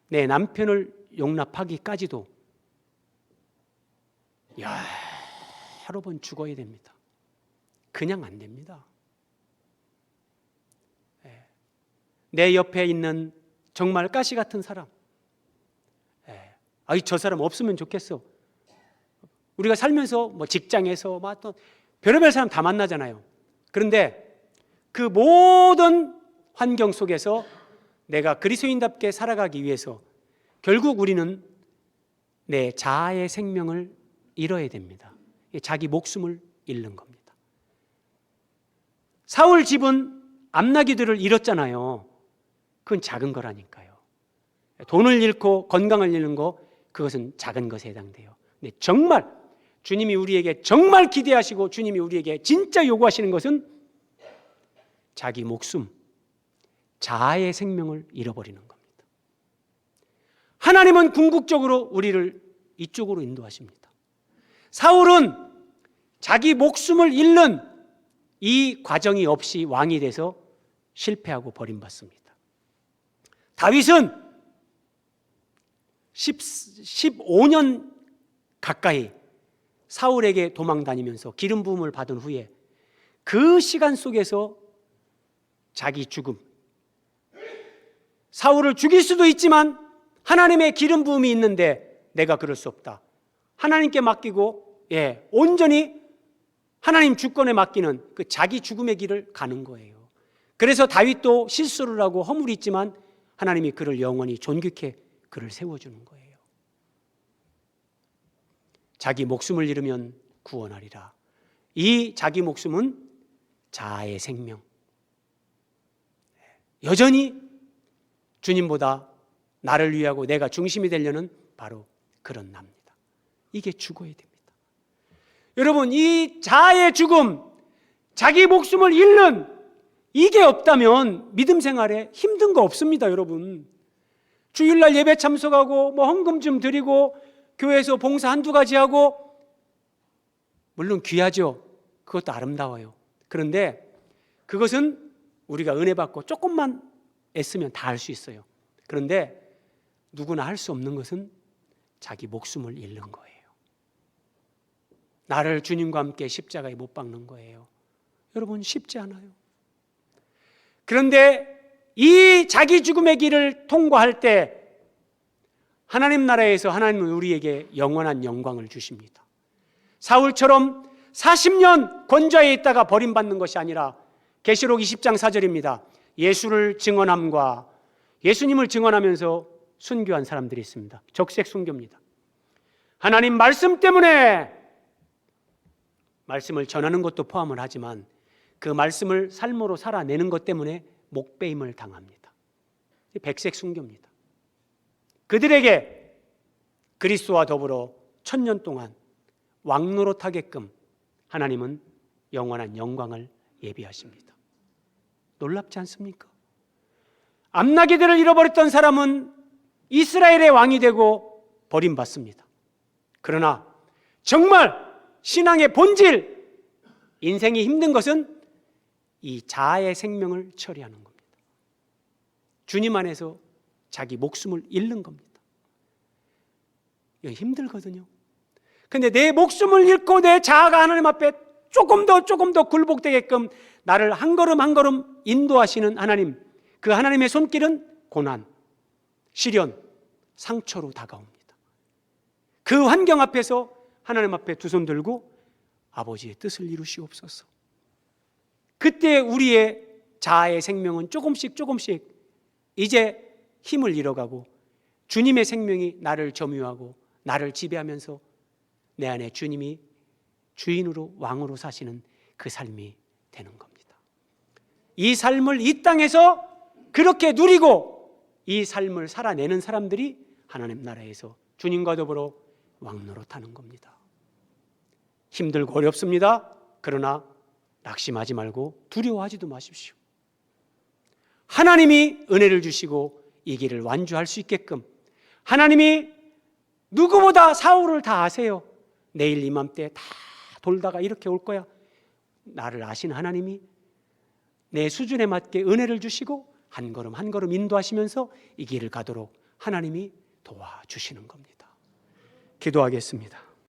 내 남편을 용납하기까지도 여러 번 죽어야 됩니다. 그냥 안 됩니다. 내 옆에 있는 정말 가시 같은 사람, 저 사람 없으면 좋겠어. 우리가 살면서 뭐 직장에서 뭐 또 별의별 사람 다 만나잖아요. 그런데 그 모든 환경 속에서 내가 그리스도인답게 살아가기 위해서 결국 우리는 내 자아의 생명을 잃어야 됩니다. 자기 목숨을 잃는 겁니다. 사울 집은 암나기들을 잃었잖아요. 그건 작은 거라니까요. 돈을 잃고 건강을 잃는 거, 그것은 작은 것에 해당돼요. 근데 정말 주님이 우리에게 정말 기대하시고 주님이 우리에게 진짜 요구하시는 것은 자기 목숨, 자아의 생명을 잃어버리는 겁니다. 하나님은 궁극적으로 우리를 이쪽으로 인도하십니다. 사울은 자기 목숨을 잃는 이 과정이 없이 왕이 돼서 실패하고 버림받습니다. 다윗은 15년 가까이 사울에게 도망 다니면서 기름 부음을 받은 후에 그 시간 속에서 자기 죽음, 사울을 죽일 수도 있지만 하나님의 기름 부음이 있는데 내가 그럴 수 없다, 하나님께 맡기고 온전히 하나님 주권에 맡기는 그 자기 죽음의 길을 가는 거예요. 그래서 다윗도 실수를 하고 허물이 있지만 하나님이 그를 영원히 존귀케 그를 세워주는 거예요. 자기 목숨을 잃으면 구원하리라. 이 자기 목숨은 자아의 생명, 여전히 주님보다 나를 위하고 내가 중심이 되려는 바로 그런 납니다. 이게 죽어야 됩니다. 여러분, 이 자아의 죽음, 자기 목숨을 잃는 이게 없다면 믿음 생활에 힘든 거 없습니다. 여러분, 주일날 예배 참석하고 뭐 헌금 좀 드리고 교회에서 봉사 한두 가지 하고, 물론 귀하죠. 그것도 아름다워요. 그런데 그것은 우리가 은혜 받고 조금만 애쓰면 다 할 수 있어요. 그런데 누구나 할 수 없는 것은 자기 목숨을 잃는 거예요. 나를 주님과 함께 십자가에 못 박는 거예요. 여러분, 쉽지 않아요. 그런데 이 자기 죽음의 길을 통과할 때 하나님 나라에서 하나님은 우리에게 영원한 영광을 주십니다. 사울처럼 40년 권좌에 있다가 버림받는 것이 아니라 계시록 20장 4절입니다. 예수를 증언함과 예수님을 증언하면서 순교한 사람들이 있습니다. 적색 순교입니다. 하나님 말씀 때문에 말씀을 전하는 것도 포함을 하지만 그 말씀을 삶으로 살아내는 것 때문에 목배임을 당합니다. 백색 순교입니다. 그들에게 그리스도와 더불어 1000년 동안 왕노릇하게끔 하나님은 영원한 영광을 예비하십니다. 놀랍지 않습니까? 암나기들을 잃어버렸던 사람은 이스라엘의 왕이 되고 버림받습니다. 그러나 정말 신앙의 본질, 인생이 힘든 것은 이 자아의 생명을 처리하는 겁니다. 주님 안에서 자기 목숨을 잃는 겁니다. 이거 힘들거든요. 근데 내 목숨을 잃고 내 자아가 하나님 앞에 조금 더 굴복되게끔 나를 한 걸음 한 걸음 인도하시는 하나님, 그 하나님의 손길은 고난, 시련, 상처로 다가옵니다. 그 환경 앞에서 하나님 앞에 두 손 들고 아버지의 뜻을 이루시옵소서. 그때 우리의 자아의 생명은 조금씩 이제 힘을 잃어가고 주님의 생명이 나를 점유하고 나를 지배하면서 내 안에 주님이 주인으로 왕으로 사시는 그 삶이 되는 겁니다. 이 삶을 이 땅에서 그렇게 누리고 이 삶을 살아내는 사람들이 하나님 나라에서 주님과 더불어 왕노릇하는 겁니다. 힘들고 어렵습니다. 그러나 낙심하지 말고 두려워하지도 마십시오. 하나님이 은혜를 주시고 이 길을 완주할 수 있게끔 하나님이 누구보다 사울을 다 아세요. 내일 이맘때 다 돌다가 이렇게 올 거야. 나를 아신 하나님이 내 수준에 맞게 은혜를 주시고 한 걸음 한 걸음 인도하시면서 이 길을 가도록 하나님이 도와주시는 겁니다. 기도하겠습니다.